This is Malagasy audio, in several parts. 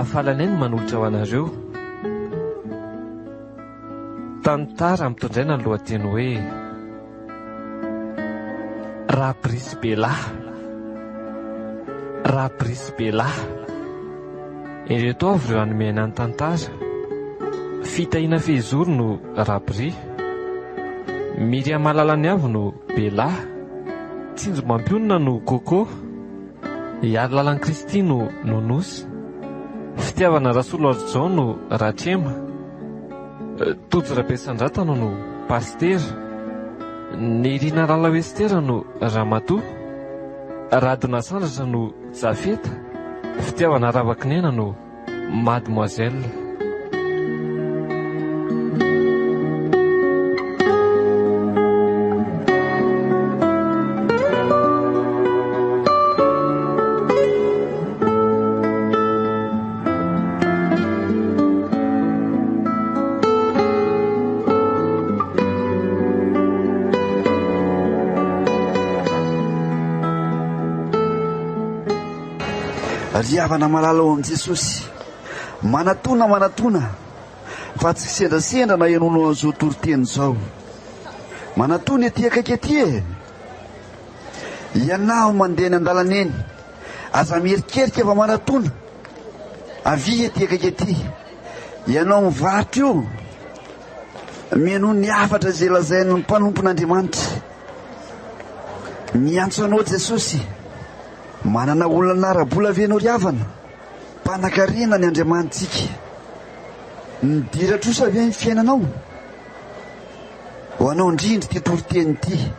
Hafalana ny manolotra ho anareo. Tantara mitondraina ny lohateny hoe Rabrisy Belahy. Rabrisy Belahy. Ireto avy ireo anomena ny tantara. Fitahiana fehizoro no Rabry. Miriam Malalany avy no Belahy. Tsinjo Mampionina no Koko. Iary Lalan'i Kristy no Nonosy. Fitiavana Rasolo Arjao no Ratrema. Tojo Rabesandrantana no Pastera. Nirina Rala Westera no Ramatoa. Radona Sandratra no Jafeta. Fitiavana Ravakinena no Mademoiselle. Riavana malala ao amin'i Jesosy, manatona fa tsy sendrasendra na enono an'izao toriteny izao. Manatona ety akaiky ety ianao mandeha ny an-dalana eny, aza mierikerika fa manatona avy ety akaiky ety. Ianao mivarotra io, mienono ny hafatra izay lazain'ny mpanompon'Andriamanitra. Miantso anao Jesosy, manana olona nara-bola venao riavana, mpanan-karena ny Andriamanitsika. Nidiratra osa ve ny fiainanao ho anao indrindra ty toriteny ity,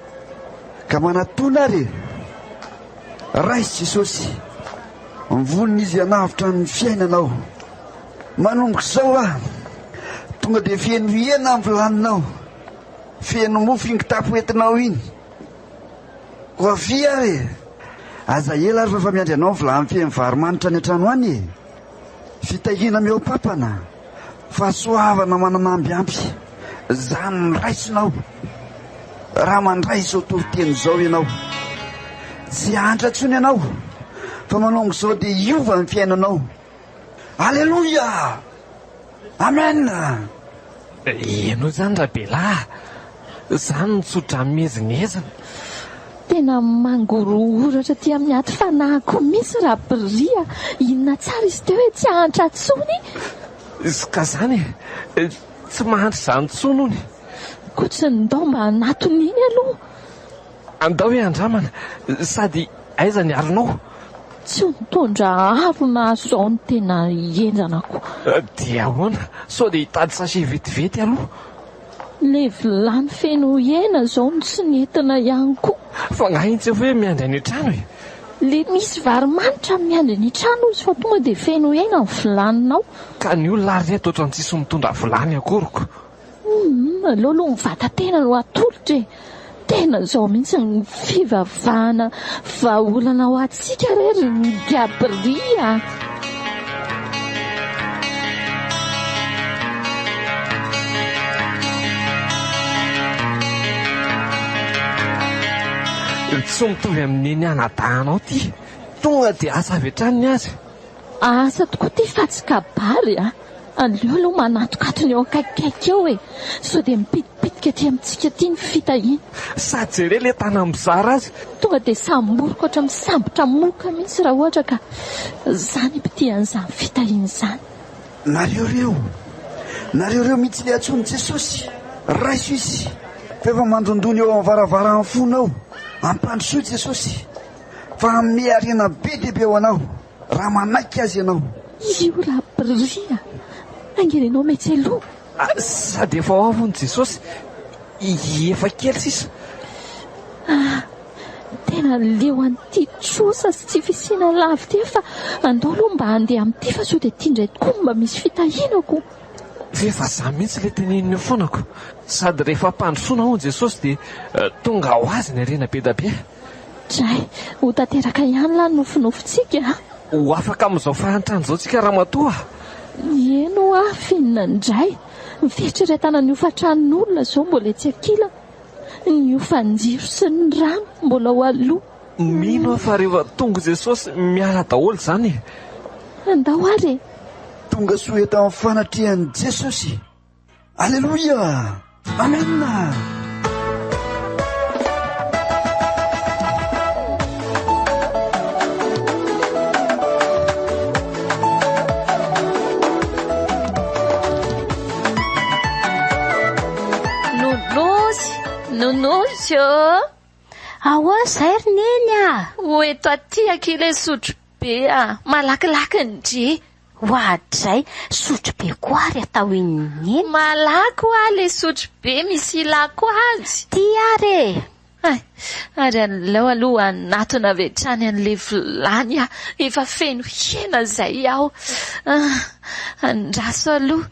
ka manatona ary raisy Jesosy, mivonon'izy hanavitra ny fiainanao. Manomboka izao tonga dia feno hena amin'ny vilaninao, feno mofo iny kitapo entinao iny. Ho avy ary aza ela ary fa miandry anao vilany feno varomanitra any an-trano any. Fitahina miaopapana, fahasoavana mananambiampy, zany ny raisinao. Raha mandray izao toriteny izao ianao, tsy antra ntsony ianao, fa manongo izao dia iova ny fiainanao. Alleluia, amen. Ianao zany Rabelahy, zany nitsotra mimezignezana. Tena mangorohoratra ty amin'ny aty fanahiko misy Rabria. Inona tsara izy teo hoe tsy hantra ntsony. Ka zany tsy mahantra izany ntsony ony. Kotsy ndao mba anaton'iny aloha. Andao hoe andramana, sady aiza ny aronao? Tsy mitondra harona zao ny tena enjanako. Dia ahoana, sao dia hitady sachet vetivety aloha. Le vilany feno hena zao no tsy nentina ihany koa. Fa ngahintsy hoe miandry any an-trano e. Le misy varomanitra miandry ny trano izy fa tonga dia feno hena ny vilaninao. Ka ny olona ary reto ohatran'ny tsisy mitondra vilany akoroko. Alolo mivata tena no atolotra e. Tena zao mihitsy ny fivavahana vahaolana ho atsika rery ny Rabria. Tsy mitovy amin'ny eny anadahanao ty, tonga dia asa avy hatrany ny azy. Asa tokoa ty fa tsy kabary aleo aloha manatokatony eo akaikikaiky eo e, sao dia mipitipitika ty amintsika ty ny fitahiny. Sady jere le tana mizara azy, tonga dia samboriko ohatra misambotra moka mihitsy raha ohatra ka zany ipitihan'izany fitahiny izany. Nareo mihitsy le antsony Jesosy, raiso izy, fa efa mandrondony eo amin'ny varavaran'ny fonao. Ampandrosoa Jesosy, fa miarena be dehibe ho anao raha manaiky azy ianao. Io Rabria, angelenao metsy aloha. Sady efa ao avy ny Jesosy, efa kely sisa. Tena leo an'ity trosa sy tsy fisiana lavy ty fa andao aloha mba handeha amin'ity fa sao dia tindray tokoa mba misy fitahinako. Rehefa za mihitsy le teneniny eo foanako, sady rehefa mpandrosoana ao Jesosy dia tonga ho azy ny arena be da be. Dray, ho tanteraka ihany la nofinofitsika. Ho afaka amin'izao fahantrany izao tsika Ramatoa. Eno finina ndray, fieritreretana ny hofatran'olona zao mbola tsy akila, ny hofanjiro sy ny rano mbola ho aloha. Mino fa rehefa tonga Jesosy miala daholo zany. Andao ary tonga soa eto amin'ny fanatrehan'i Jesosy. Alleloia, amena. Nonosy ahoa zay ry neny a oeto aty akile sotro be malakilaky ny dre hoadray sotro be koa ary atao ininy malaky ho le sotro be misy ilako azy ty ary ary aleo aloha anatona vetrany an'le vilany efa feno hena zay aho andraso aloha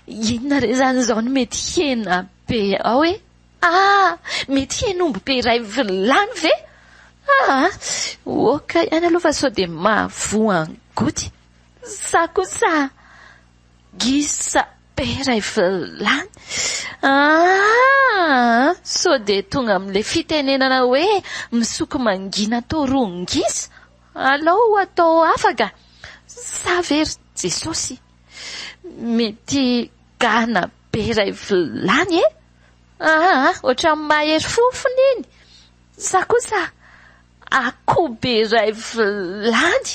inona re zany zao no mety hena be ao mety henombo be iray vilany ve oka ihany aloha fa sao de mahavoangody sa kosa gisa be iray vilany sao de tonga amin'le fitenenana hoe misoko mangina atao rongisa alao atao afaka sa very Jesosy mety gana be iray vilany ohatran'ny mahery fofony iny sa kosa akoho be iray vilany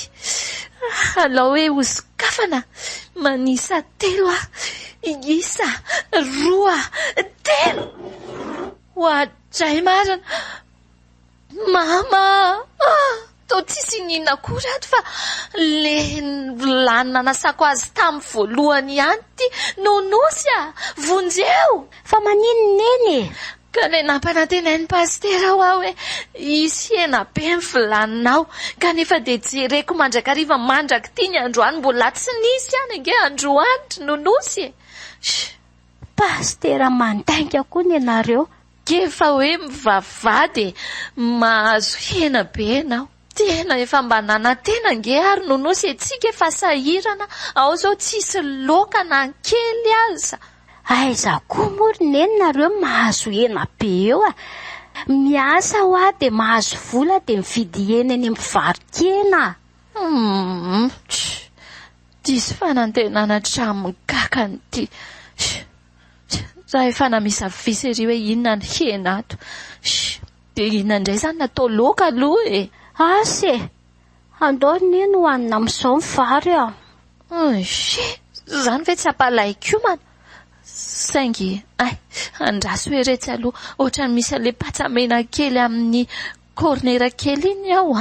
alao hoe hosokafana manisa telo isa roa telo hoadray marina mama tao tsisy nina kory ato fa le vilany nanasako azy tamin'ny voalohany ihany ty nonosy vonjeo fa manino neny ka le nampanantenainy pastera aho hoe isy hena be ny vilaninao kanefa de jereko mandrakariva mandraky ty ny androany mbola tsy nisy any ange androanitry nonosy pastera mandainga koa ny anareo kefa hoe mivavady mahazo hena be nao tena efa mba nanantena nge ary nonosy etsika efa sahirana ao zao tsisy loka na kely aza aiza koa mory neny nareo mahazo hena be eo miasa ho de mahazo vola de mividy hena eny mivarikena disy fanantenana tramigakany ty raha efa namisa visery hoe inona ny hena ato de inona indray zany natao loka aloha asy andao neny hoanina amin'izao ny vary zany ve tsy apalahikomana saingy andraso heretsy aloha ohatrany misy ale patsamena kely amin'ny kornera kely iny ao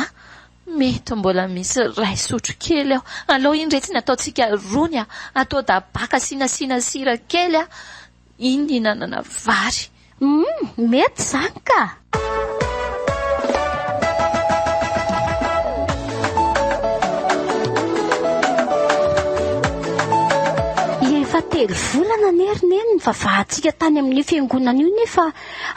mety mbola misy ray sotro kely aho aloha iny retsy ny ataotsika rony atao dabaka sinasina sira kely iny hinanana vary mety zany ka efa telo volana nerineny ny vavahantsika tany amin'ny fiangonana io nefa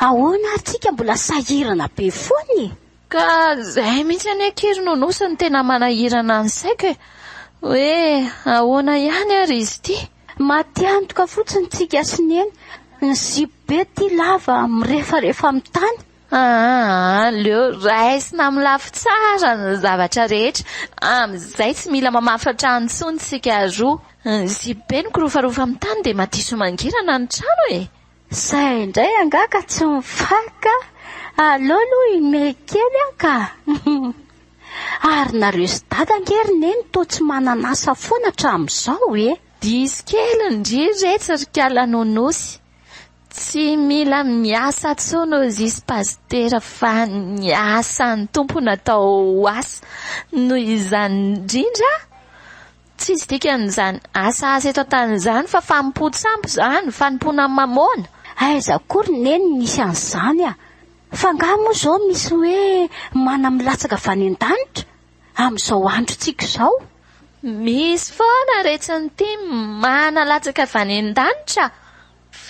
ahoana atsika mbola sahirana be foany ka zay mihitsy any akery nonosy ny tena manahirana ny saiko hoe ahoana ihany ary izy ty matiantoka fotsiny tsika sy neny ny zibe ty lava mirefarefa amin'ny tany leo raisina amin'ny lafy tsara ny zavatra rehetra am'izay tsy mila mamafatra antsony tsika roa zibe ny kirofarofa amin'ny tany de matiso mangirana ny trano zay indray angaka tsy mifaka aleo aloha imekely ka ary nareo sy dadangery neny to tsy mananasa foana hatramin'izao disy kely ndry retsy rikala nonosy tsy mila miasa tsono zisy pastera fa ny asa ny tompo natao asa noho izany indrindra tsy izy dikan'izany asa eto tan'izany fa fampotsampo zany fanompona mamona aiza kory neny nisy an'izany fa ngaha moa zao misy hoe manamilatsaka avany an-danitra amin'izao androtsika izao misy foana retsiny ty manalatsaka avany an-danitra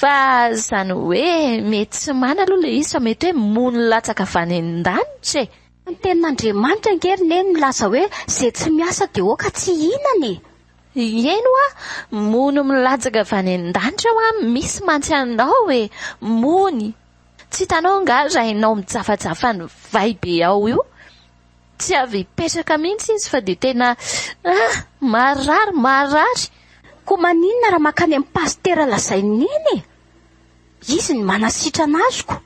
fa zany hoe mety tsy mana aloha le izy fa mety hoe mono latsaka avany an-danitra ny tenin'Andriamanitra ngery neny milaza hoe zay tsy miasa de oka tsy hinany eno mono milatsaka avany an-danitra misy mantsy anao mony tsy hitanao nga raha inao mijafajafa ny vai be ao io tsy avy hipetraka mihitsy izy fa de tena marary koa maninona raha makany amin'ny pastera lazainy eny e. Izy ny manasitrana anaziko.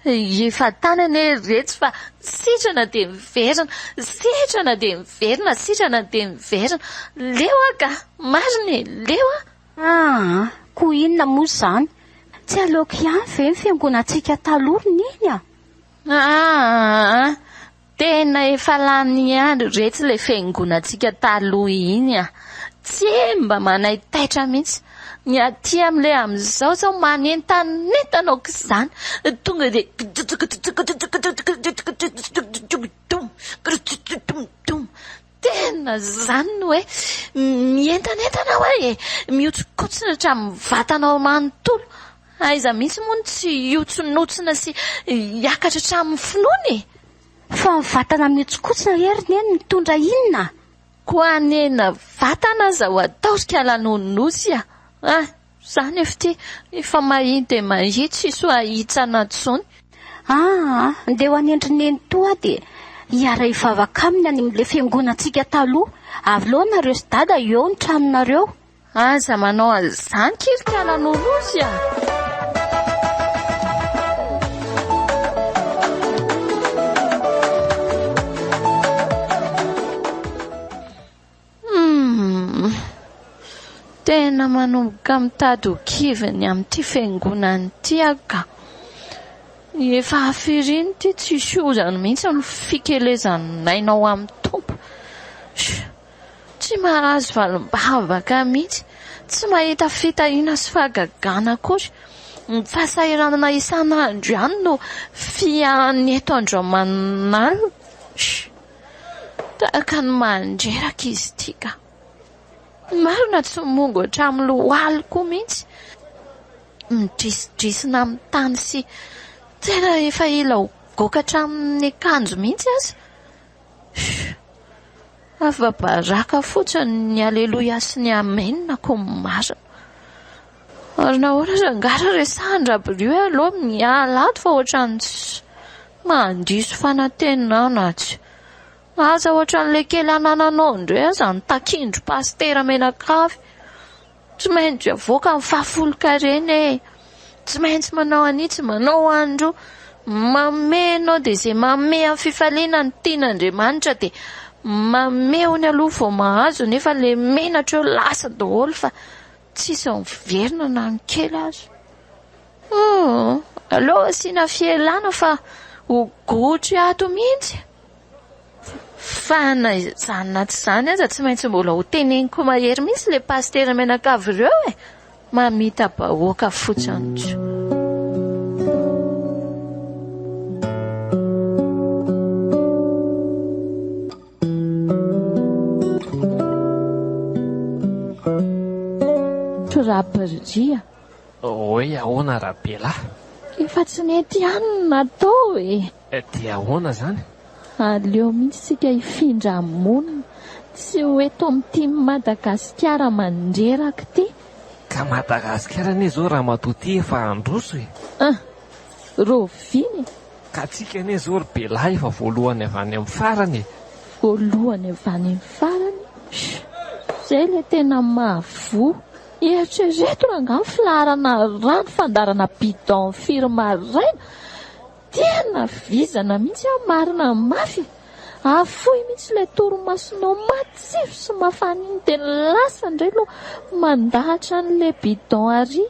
Efa tanany retsy fa sitrana dia miverina, sitrana dia miverina, sitrana dia miverina. Leo ka marina leo a. Koa inona moa izany? Tsy aleoko ihany ve ny fiangonantsika talorony iny a? Tena efa lany andro retsy ilay fiangonantsika taloha iny a. Tsy mba manaitaitra mihitsy. Ny aty amin'ilay amin'izao zao manentanentanao izany. Tonga dia tena izany no hoe mientanentanao e. Mihotsikotsina hatramin'ny vatanao manontolo. Aiza mihitsy moa tsy hiotsonotsina sy hiakatra hatramin'ny finoany. Fa ny vatana mihotsikotsina heriny eny mitondra inona? Koa anena vatana zao ataorika lanonosy a. Izany efa mahitsy dia mahitsy tsisy ahitsana intsony. Ndeha ho anendrineny toa dia hiara hivavaka aminy any amin'ilay fiangonantsika taloha. Avy loa nareo sy dada eo ny tranonareo. Aza manao an'izany kirika lanonosy a. Tena manomboka mitady ho kiviny amin'ity fiangonana ity ka. Efa hafiriny ity tsisy ozany mihitsy ny fikelezanainao amin'ny tompo. Tsy mahazo valim-bavaka mihitsy, tsy mahita fitahiana sy fahagagana akory. Ny fahasahiranana isan'andro ihany no fiahany eto Andriamanina. Tahaka ny mandreraka izy ity ka. Marina tsy mongo hatramin'ny lohaliko mihitsy. Midrisidrisina amin'ny tany sy tena efa ila ho goaka hatramin'ny akanjo mihitsy aza. Afa-baraka fotsiny ny aleloia sy ny amenina koa marina. Ary nahoana rangara resandra aby ireo aloha mialato fa ohatran'ny mandiso fanantenana tsy. Aza ohatran'ilay kely anananao indray aza ny takindro pastera Menakavy. Tsy maintsy avoaka amin'ny fahafolo-karena e. Tsy maintsy manao anitsy manao andro. Mamenao dia izay mame amin'ny fifaliana ny tian'Andriamanitra dia mameo ny aloha vao mahazo nefa ilay menatra eo lasa daholo fa tsisy miverina na ny kely azy. Aloha asiana fielana fa ho gotry ato mihitsy. Fa na izany na tsy izany aza tsy maintsy mbola ho teneniko mahery mihitsy ilay pastera Menakavy ireo e. Mamita bahoaka fotsiny. Rahabaria. Hoe ahoana Rabela? Efa tsy nety ihany natao e. Dia ahoana zany? Aleo mihitsy sika hifindra monina sy hoeto amin'ity Madagasikara mandreraka ity. Ka Madagasikara anie zao raha matoty efa androso e. Roviny. Ka tsika anie zao Rabela efa voalohany avy any amin'ny farany. Voalohany avy any amin'ny farany. Zay le tena mahavoa. Eritrereto rangano filarana rano fandarana bidon firma raina. Tena vizana mihitsy marina mafy. Afoy mihitsy ilay torimasonao matsiro sy mafaniny dia lasa indray lo mandahatra n'ilay bidon ary.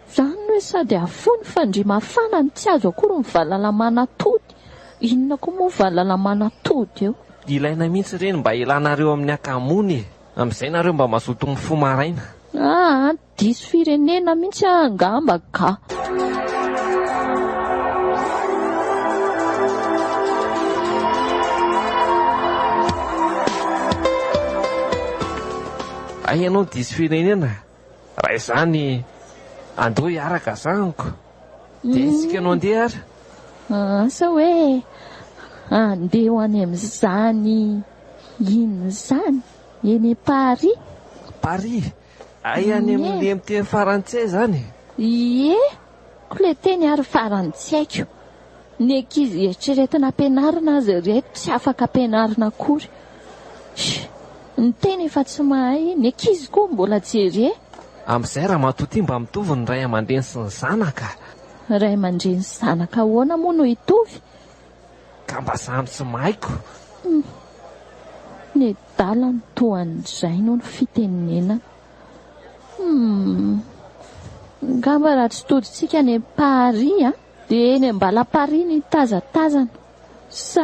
Izany hoe sady afoy ny fandriamafana tsy azo akory ny valalamanatody. Inona koa moa valalamanatody eo? Ilaina mihitsy ireny mba ilanareo amin'ny akamony. Amin'izay nareo mba mazoto mifo maraina. Diso firenena mihitsy angamba ka. Ay ianao diso firenena. Raha izany andeo hiaraka zaniko. Dia isika anao andeha ary? Asa hoe andeha ho any amin'izany inona izany? Eny Paris? Paris? Ay any amin'ny teny farantsay zany? Ie, ko le teny ary farantsaiky. Ny ankizy eritreretina ampianarina azy ireto tsy afaka ampianarina akory. Ny teny efa tsy mahay, ny ankizy koa mbola jery. Amin'izay raha matoty mba mitovy ny ray aman-dreny sy ny zanaka. Ray aman-dreny sy zanaka ahoana moa no hitovy? Ka mba zany tsy mahaiko. Ny dalany toan'izay no ny fitenenana. Ngamba raha tsy todintsika any Paris dia eny Ambala-Paris ny tazatazana. Sa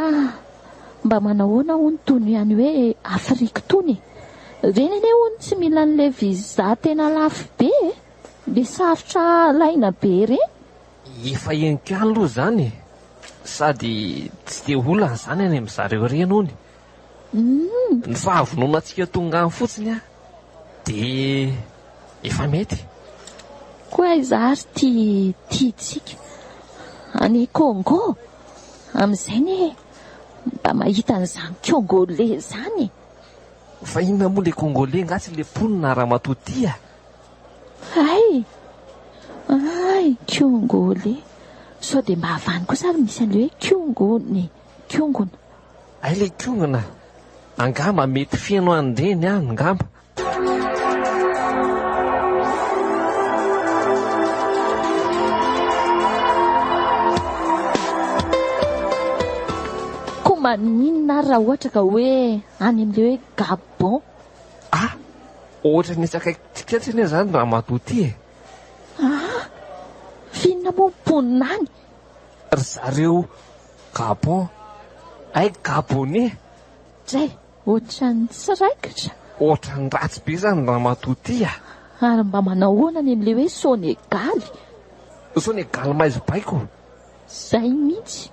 mba manahoana hono tony ihany hoe Afrika tony? Reny anie hono tsy mila an'ilay visa tena lafo be, dia sarotra alaina be reny. Efa henoko ihany aloha izany, sady tsy dia olana izany any amin'izareo reny hony. Ny fahavononantsika tonga any fotsiny dia efa mety. Koa izary tiantsika any Congo, amin'izay ny mba mahita an'izany Congolais izany. Fa inona moa ilay Congolais ngasy ilay mponina ramatotia? Ay, Congolais. Sao dia mba havany kosa ary misy an'ilay hoe kiongona. Ay, ilay kiongona angamba mety fieno andreny any ngamba. Maninona raha ohatra ka hoe any amin'ilay hoe Gabon? Ohatra ny tsakaitsika tsiny izany raha matoty Finona moa mponina any? Ry zareo Gabon, Gabonais. Zay, ohatran'ny tsiraikitra. Ohatran'ny ratsy be izany raha matoty Ary mba manahoana any amin'ilay hoe Senegal? Senegal maizibaiko. Zay mihitsy.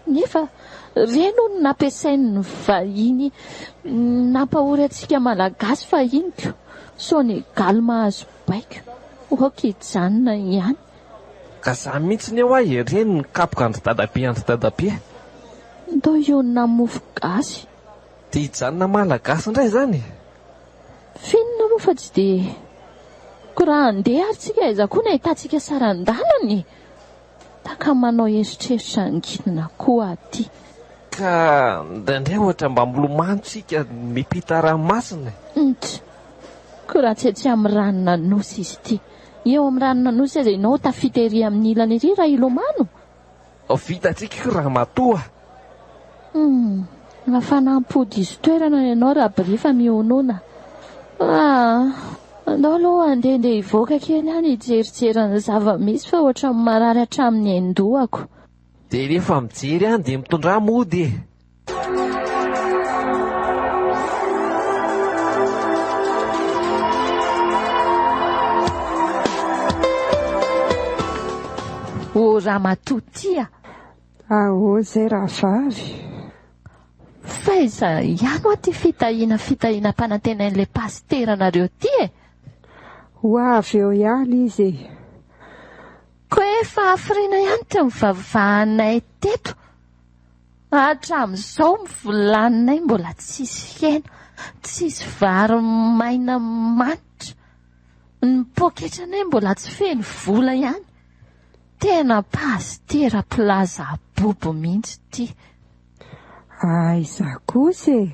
Nefa reno no nampiasain'ny vahiny nampahory antsika malagasy fahiniko. Senegal mahazo baiko. Okijanona ihany. Ka za mihitsy ny eo reny ny kapoka andry dadabe. Ndao ionina mofo gasy. Dia hijanona malagasy indray izany. Finona moa fa tsy dia ko raha andeha ary tsika aiza koa na hitantsika sarandalany. Taka manao eritreritra angidina koa aty. Ka indraindray ohatra mba milomano tsika mipita ranomasina. Ko raha tsy amin'ny ranona nosy izy ity. Eo amin'ny ranona nosy aza ianao tafita ery amin'ny ilany ery raha ilomano. Vitantsika raha matoa. Mafanampody izy toerana ianao raha birifa mionona. Andao aloha andehandeha hivoaka kely any hijerijerana zava-misy fa ohatra marary hatramin'ny andohako. Dia rehefa mijery any dia mitondra mody. Ramatotia. Zay rahavavy. Faiza ihany ho aty fitahiana mpanantenain'ilay pasteranareo ty Ho avy eo ihany izy. Koa efa hafirina ihany ty mivavahanay teto. Hatramin'izao mivolaninay mbola tsisy hena, tsisy vary maina manitra. Ny poketranay mbola tsy feno vola ihany. Tena pastera plaza bobo mihitsy ty. Aiza kosa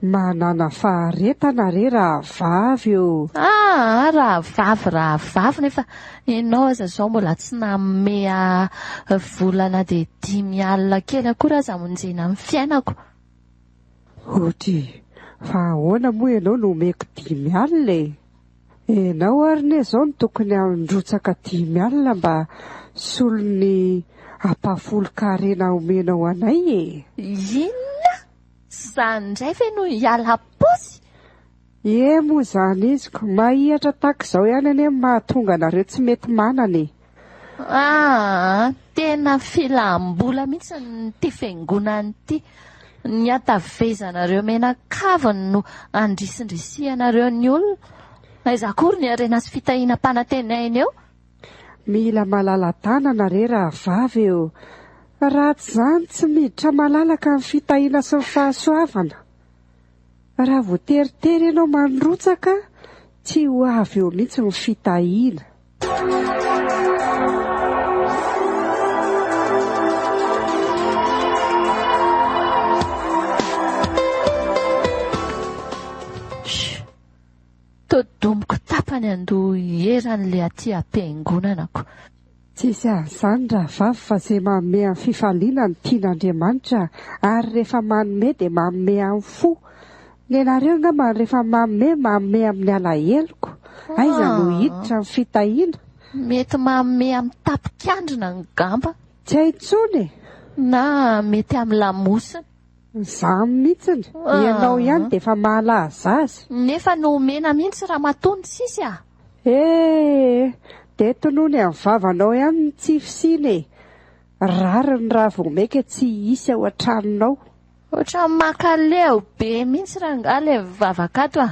manana faharetana re rahavavy eo. Rahavavy nefa ianao aza zao mbola tsy namea volana dia 5,000 kely akory aza monjena amin'ny fiainako. Fa ahoana moa ianao no omeko 5,000 Ianao ary ne zao no tokony androtsaka 5,000 mba solony hampafolo-karena omenao anay Inona? Zany indray ve no hiala posy? Moa izany iziko, mahihatra tak'izao ihany anie mahatonga anareo tsy mety manana Tena filam-bola mihitsy ny fiangonana ity. Ny atavezanareo menakavany no andrisindrisianareo ny olona. Aiza akory ny harena sy fitahiana mpanantenaina eo? Mila malala-tanana re rahavavy eo. Ratsy izany tsy miditra malalaka amin'ny fitahiana sy ny fahasoavana. Raha voateritery ianao mandrotsaka, tsy ho avy eo mihitsy ny fitahiana. Todomiko tapany andoha eran'le aty am-piangonanako. tsisy an'izany raha vavy fa izay manome amin'ny fifaliana ny tian'Andriamanitra ary rehefa manome dia manome amin'ny fo. Ny anareo angamba rehefa manome amin'ny alahelo. Aiza no hiditra ny fitahiana? Mety manome amin'ny tapikandrina ny gamba, Tsy hay intsony. na mety amin'ny lamosina. Izany mihitsiny. Ianao ihany dia efa mahalaza azy. Nefa no omena mihitsy raha matony sisy a. Dia tonoa ny amin'ny vavanao ihany ny tsy fisiny. Rary ny raha vao maika tsy hisy ao an-tranonao. Ohatra makaleo be mihitsy raha nga ilay vavakato a.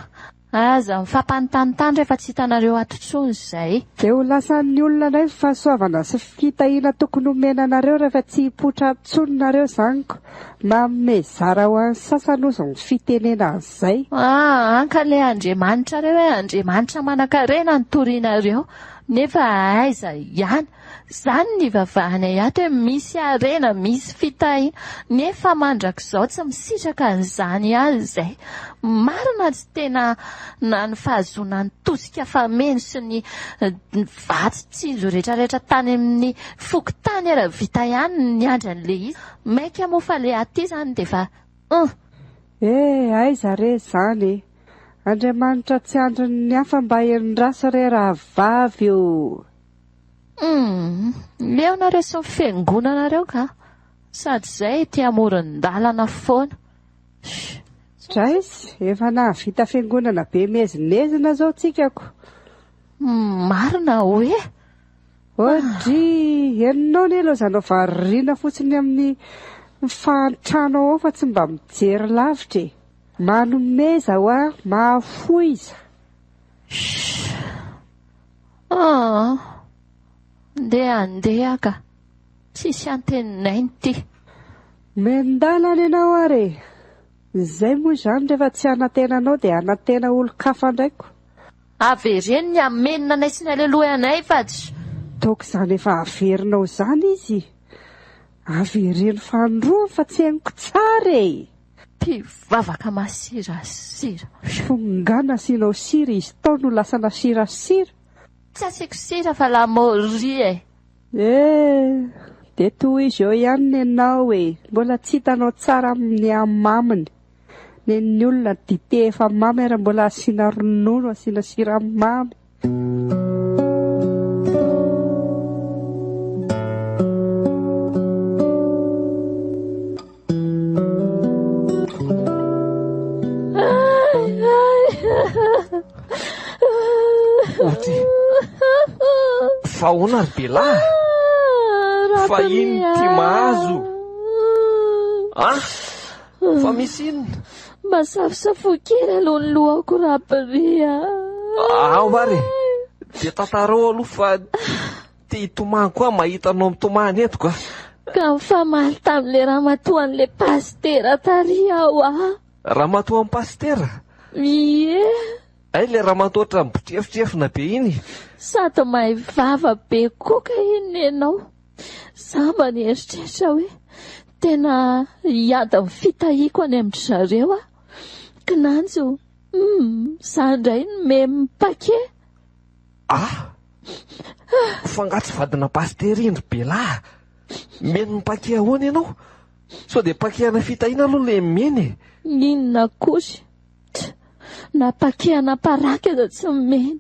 Aza mifampanotanitany rehefa tsy hitanareo ato intsony izay. Dia ho lasan'ny olona indray ny fahasoavana sy fitahiana tokony omena anareo rehefa tsy hipoitra intsony nareo zaniko. Manome zara ho an'ny sasany ozy ny fitenena izay. Anka ilay Andriamanitra reo hoe Andriamanitra manan-karena ny torianareo. Nefa aiza ihany, izany ny vavahanay ato hoe misy arena, misy fitahiana. Nefa mandrakizao tsy misitraka an'izany ihany izay. Marina tsy tena na ny fahazoana ny tosika fameno sy ny vatsy tsizo rehetrarehetra tany amin'ny fokontany ara vita ihany ny andran'le izy. Maika moa fa le aty izany dia fa aiza re izany. Andriamanitra tsy andriny ny hafa mba henondraso re raha vavy io. Leonareo sy ny fiangonanareo ka, sady izay ty amoron-dalana foana. Draisy, efa nahavita fiangonana be mezinezina zao tsikako. Marina hoe. Dry, henonao ne aloha zanao variana fotsiny amin'ny fahantrano ao fa tsy mba mijery lavitra. Manomeza ho mahafoiza. Andeha ka, tsisy anteninay ty. Mendalana ianao are. Izay moa izany rehefa tsy anatenanao dia anatena olo-kafa indraiko. Avereny ny amenina anay sy ny aleloha anay fatsy. Toka izany efa averinao izany izy. Avereny fandroany fa tsy hainiko tsara e. Mpivavaka masirasira. Fongana asianao sira izy tao no lasa nasirasira. Tsy asiako sira fa lamoria e. Dia toy izy eo ihany nenao e. Mbola tsy hitanao tsara amin'ny amaminy. Nen'ny olona dite efa mamy ary mbola asiana ronono, asiana siramamy. Oty, fa hoana ry Belahy? Fa ino ty mahazo? Fa misy inona? Masafosafo kely aloha ny lohako raberia. Ary, dia tantarao aloha fa ty hitomany koa mahita anao mitomany eto ka. Ka mifamaly tamin'ilay ramatoa an'ilay pastera tary aho Ramatoa amin'ny pastera? Ie. Ilay ramatoa ohatran'ny botrefitra be iny. Sady mahay vava be koka iny ianao. Za mba nieritreritra hoe tena hiady amin'ny fitahiako any amin'ny zareo Kinanjo, za indray no mempake. Fangatsy vadina pastera iny ry Belahy. Meno mipake ahoana ianao? Sao dia pakehana fitahiana aloha le meny. Inona kosa? Napakehana paraka aza tsy meny.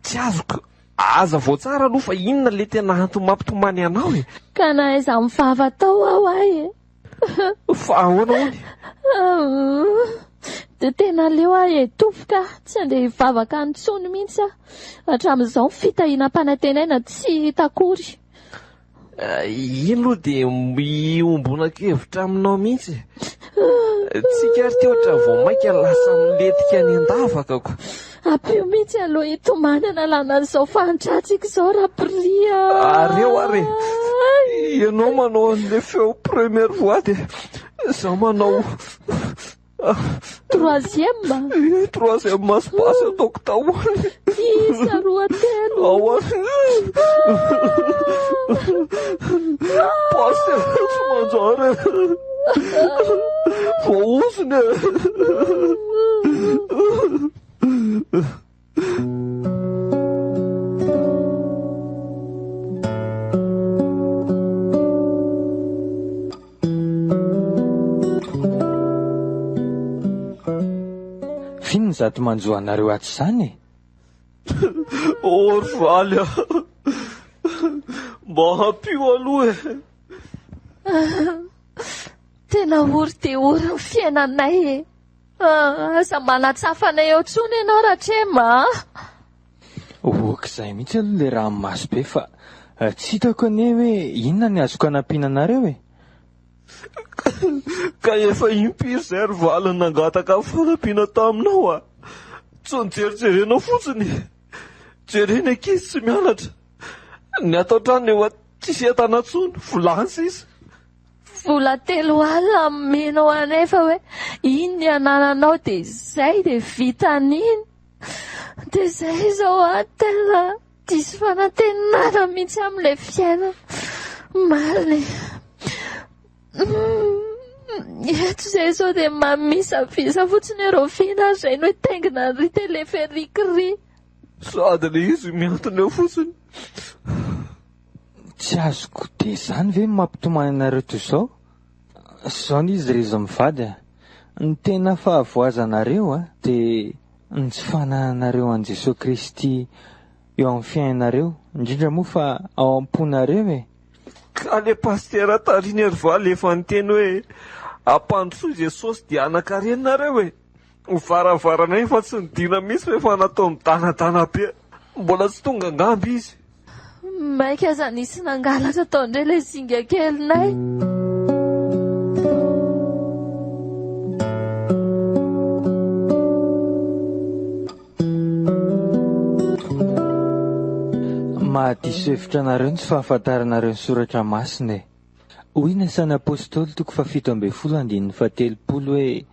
Tsy azoko. Aza vao tsara aloha fa inona le tena antony mampitomany anao e? Ka naiza mivava tao aho e. Fa ahoana hoy? Dia tena leo tofoka tsy andeha hivavaka antsony mihitsy hatramin'izao fitahiana-panantenaina tsy hitakory. Ino aloha dia miombona-kevitra aminao mihitsy. Tsika ary ty ohatra vao maika lasa miletika any an-davakako. Ampio mihitsy aloha hitomanana lanan'izao fahantratsika izao rapiria. Areo ary, ianao manao an'ilay feo première voix dia izaho manao troisième. Troisième espace ataoko tahoany. Isa roa telo. Pasteur tsy manjary. Vao osiny. zato manjoanareo aty izany e. Ory valy a, mba hampio aloha e. Tena ory dia ory ny fiainanay e. Aza manatsafanay eo tsony ianao Ratrema. Okizay mihitsy aloha le raha maso be fa tsy hitako anie hoe inona ny azoko hanampiana anareo e. Ka efa impiry izay ry valy nangataka fanampiana taminao a. Tsy nijerijerenao fotsiny. Jerena ankizy tsy mianatra. Ny atao trano eo tsisy entana tsony, volany sisa. Vola 3 alina menao anay fa hoe iny ny anananao dia izay dia vitan'iny. Dia izay izao tena diso fanantenana mihitsy amin'ilay fiainana. Marina eto izay izao dia mamisavisa fotsiny ireo finazay no taingina ry teleferikry. Sady le izy miantona eo fotsiny. Tsy azoko dia izany ve mampitomany anareo toy izao? Izao n'izy rezo mivady a. Ny tena fahavoazanareo dia ny tsy fananareo an Jesosy Kristy eo amin'ny fiainareo, indrindra moa fa ao am-ponareo e. Ka le pastera tariana ry valy efa niteny hoe ampandrosoa Jesosy dia anankarenareo e. Varavaranay fa tsy nidina misy rehefa natao midanadana be. Mbola tsy tonga angamby izy. Maika aza nisy nangalatra tao indray ilay zinga kelinay. Mahadiso hevitra anareo ny tsy fahafantaranareo ny soratra masina e. Hoy ny asan'ny apôstôly 17:7 hoe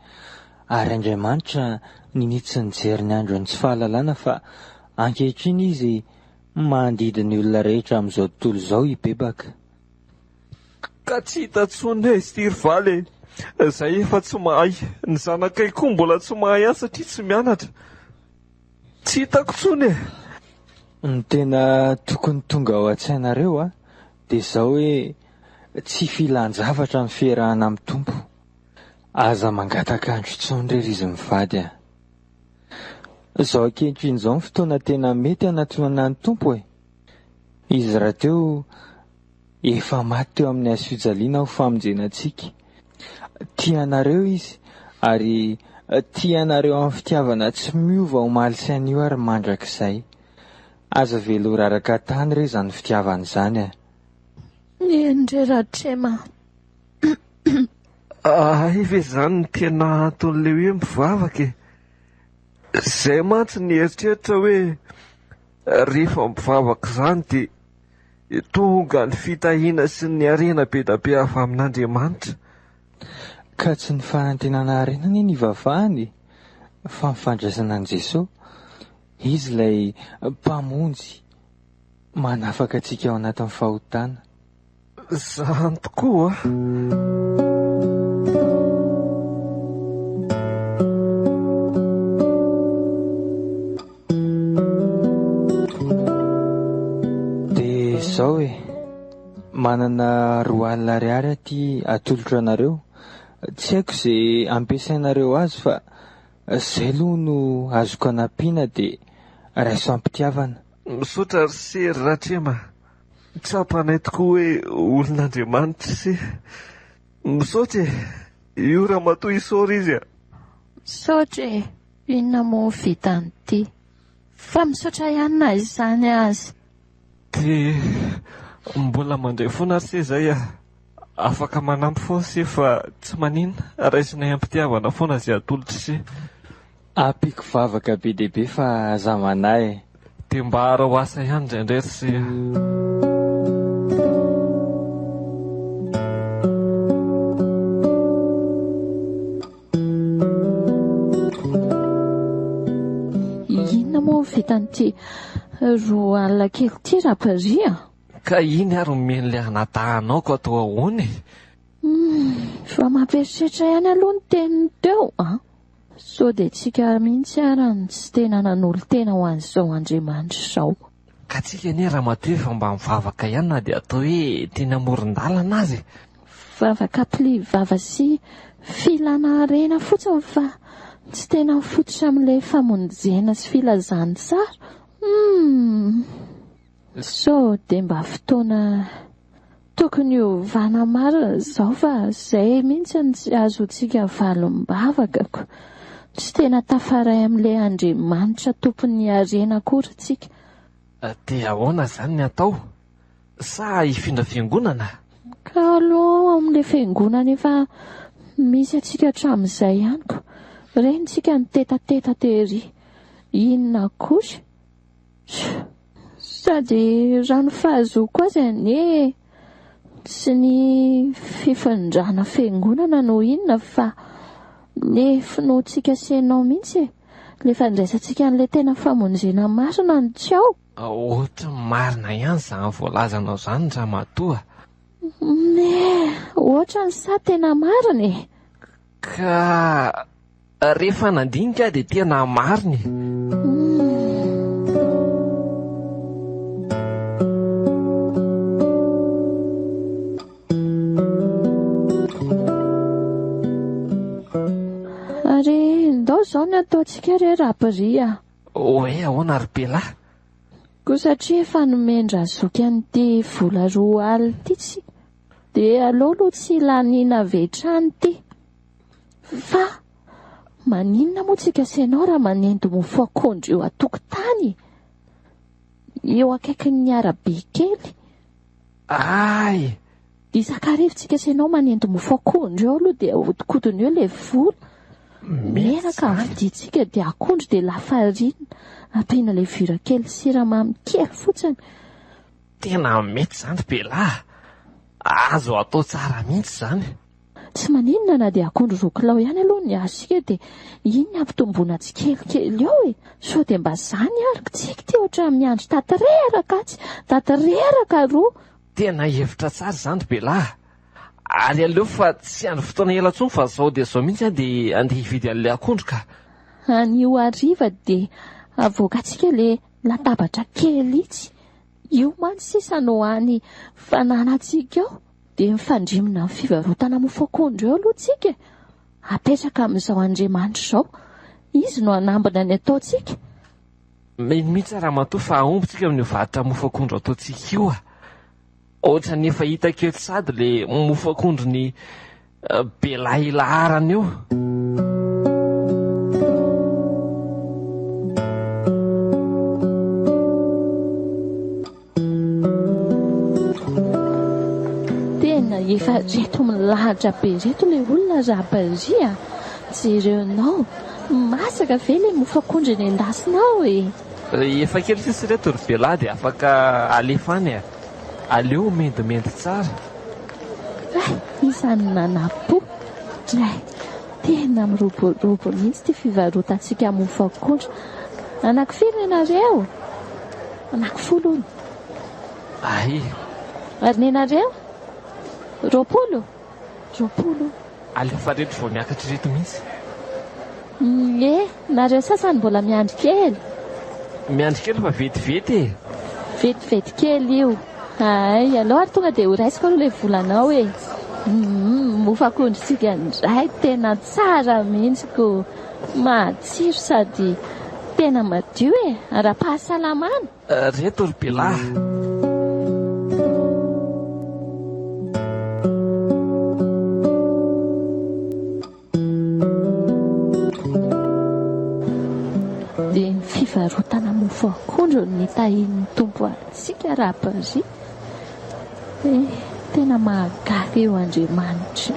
ary Andriamanitra ninitsy nijery ny andro ny tsy fahalalana fa ankehitriny izy mandidy ny olona rehetra amin'izao tontolo izao hibebaka. Ka tsy hita tsony izy ity ry valy e. Izay efa tsy mahay. Ny zanakay koa mbola tsy mahay any satria tsy mianatra. Tsy hitako tsony e. Ny tena tokony tonga ao an-tsainareo dia izao hoe tsy filan-javatra ny fiarahana amin'ny tompo. Aza mangataka andro intsony rery izy mivady a. Izao ankehitriny izao ny fotoana tena mety hanantonana ny tompo e. Izy raha teo efa maty teo amin'ny hazo fijaliana ho famonjenantsika. Tianareo izy ary tianareo amin'ny fitiavana tsy miova ho maly sy anio ary mandrakizay. Aza velo raraka tany re izany fitiavana izany a. Ndre Ratrema. Ay ve izany ny tena ataon'le hoe mivavaka e. Izay mantsy ny eritreritra hoe rehefa mivavaka izany dia tonga ny fitahiana sy ny harena be da be avy amin'Andriamanitra. Ka tsy ny fanantenana harena ny nivavahany fa ny fandraisana an'i Jesosy. Izy ilay mpamonjy manafaka antsika ao anatin'ny fahotana. Izany tokoa dia izao e, manana 2 alina ariary aty atolotra anareo. Tsy haiko izay ampiasainareo azy fa izay aloha no azoko hanampiana dia raiso ampitiavana. Misaotra ry sery Ratrema. Tsapanay tokoa hoe olon'Andriamanitra sy misaotra e. Io raha matoa isaora izy a. Misaotra e. Inona moa vitan'ity? Fa misaotra ihany na izany azy. Dia mbola mandray foana ry se izay a. Afaka manampy foana se fa tsy maninona. Raisinay ampitiavana foana izay atolotra se. Ampiko vavaka be dia be fa zamanahy. Dia mba harao asa ihany indraindray ry se. Inona moa vitan'ity 2 alina kely ity raparia? Ka iny ary omen'ilay anatahanao ka atao ahoany? Fa mampieritreritra ihany aloha ny teniny teo sao dia tsika mihitsy ary ny tsy tena nanolo tena ho an'izao Andriamanitra izao. Ka tsika nie raha matoa efa mba mivavaka ihany na dia atao hoe teny amoron-dalana azy. Vavaka pli vava sy filana harena fotsiny fa tsy tena mifototra amin'ilay famonjena sy filazany tsara. So dia mba fotoana tokony ovana marina izao fa izay mihitsy ny tsy azontsika valombavakako. Tsy tena tafaray amin'ilay Andriamanitra tompon'ny harena akory tsika. Dia ahoana izany ny atao? Sa hifindra fiangonana? Ka aloha amin'ilay fiangonana efa misy atsika hatramin'izay ihany ko. Renitsika ny tetateta tery. Inona kosa? Sady rano fahazoko azy anie sy ny fifandrana fiangonana no inona fa le finoantsika senao mihitsy le fandraisantsika n'ilay tena famonjena marina ny tsao. Ohatra marina ihany izany voalazanao izany raha matoa. Ohatra ny sa tena marina e. Ka rehefa nandinika dia tena marina. Ary ndao izao ny ataontsika re rahapiria. Hoe ahoana ry Belahy? Ko satria efa nomendra zoky an'ity vola 2 alina ity tsika dia aleo aloha tsy laniana vetrany ity. Fa maninona moa tsika senao raha manendy mofo akondro eo an-tokotany eo akaikin'ny arabe kely? Ay, Isakarivo tsika senao manendy mofo akondro eo aloha dia ahodikodiny eo ilay vola. Menaka aviditsika dia akondro dia lafarina ampiana ilay vira kely siramamy kely fotsiny. tena mety izany Belahy. Azo atao tsara mihitsy izany. Tsy maninona na dia akondro 2 kilao ihany aloha ny asika dia iny ny ampitomboana tsikelikely eo e. So dia mba izany ariko tsika ty ohatra miandry tateraka roa. Tena hevitra tsara izany Belahy. Ary aleo fa tsy andro fotoana ela intsony fa izao dia izao mihitsy dia andeha hividy an'ilay akondro ka. Anio hariva dia avoakantsika ilay latabatra kely itsy. Io mantsy sisa no any fananantsika eo dia mifandrimina amin'ny fivarotana mofo akondro eo aloha tsika. Apetraka amin'izao Andriamanitra izao. Izy no anambana ny ataontsika. Mihitsy raha matoa fa aombontsika amin'ny varotra mofo akondro ataontsika io. Ohatra ny efa hita kely sady le mofo akondro ny Belahy ilaharany io. Tena efa reto milahatra be reto le olona rahabaria. Jerenao, masaka ve le mofo akondro nendasinao e? Efa kely sisy reto ry Belahy dia afaka alefany a. Aleo mendimendy tsara. Isany nanapo. Tena miroborobo mihitsy ty fivarotantsika mofo akondro. Anankifiry ianareo? 10. Ay, Ary nenareo? 20. alefa reto vao miakatra reto mihitsy. Nareo sasany mbola miandry kely. Miandry kely fa vetivety e. Vetivety kely io. Ay, aleo ary tonga dia ho raisiko aloha ilay volanao e. Mofo akondrotsika indray tena tsara mihitsy ko matsiro sady tena madio e. Ara-pahasalamana. Reto ry Belahy. Dia ny fivarotana mofo akondro ny tahin'ny tompo antsika rahabaria. Tena mahagaga eo Andriamanitra.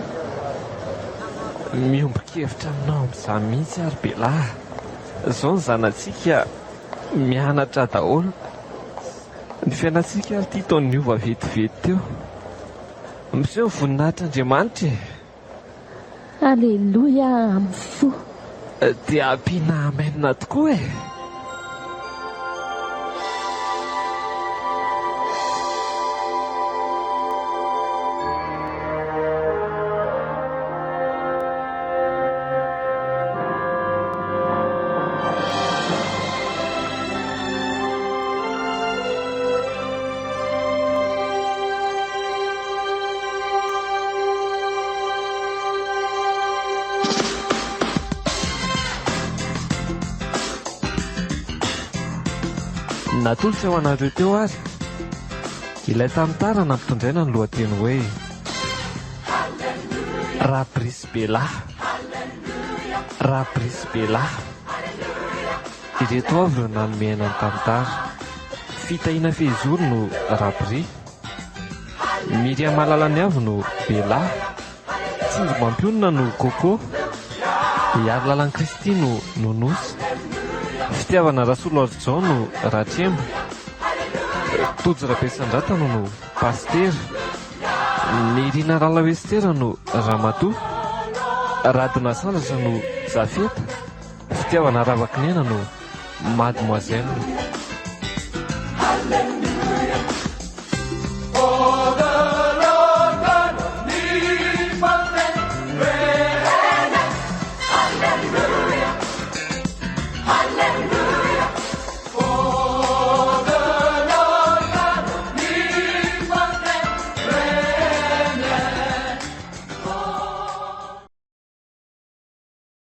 Miombon-kevitra aminao amin'izany mihitsy ary Belahy. Izao ny zanantsika mianatra daholo. Ny fiainantsika ary tia taon'ny niova vetivety teo. Miseho ny voninahitr'Andriamanitra e. Aleloia amin'ny fo. Dia ampiana amainina tokoa e. natolo fehoanareo teo ary ilay tantara nampitondraina ny lohateny hoe Rabrisbelahy, Rabrisbelahy. Ireto avy ireo nanomehana ny tantara. Fitahiana fehizoro no Rabri, Miriam Malalany avy no Belahy, Tsinjo Mampionina no Koko, Iary Lalan'i Kristy no Nonosy, Fitiavana Rasolo Arjao no Ratrembo, Tojo Rabesandrata no Pastera, Nirina Ralawestera no Ramatoa, Radona Sandratra no Zafeta, Fitiavana Ravakinena no Mademoiselle.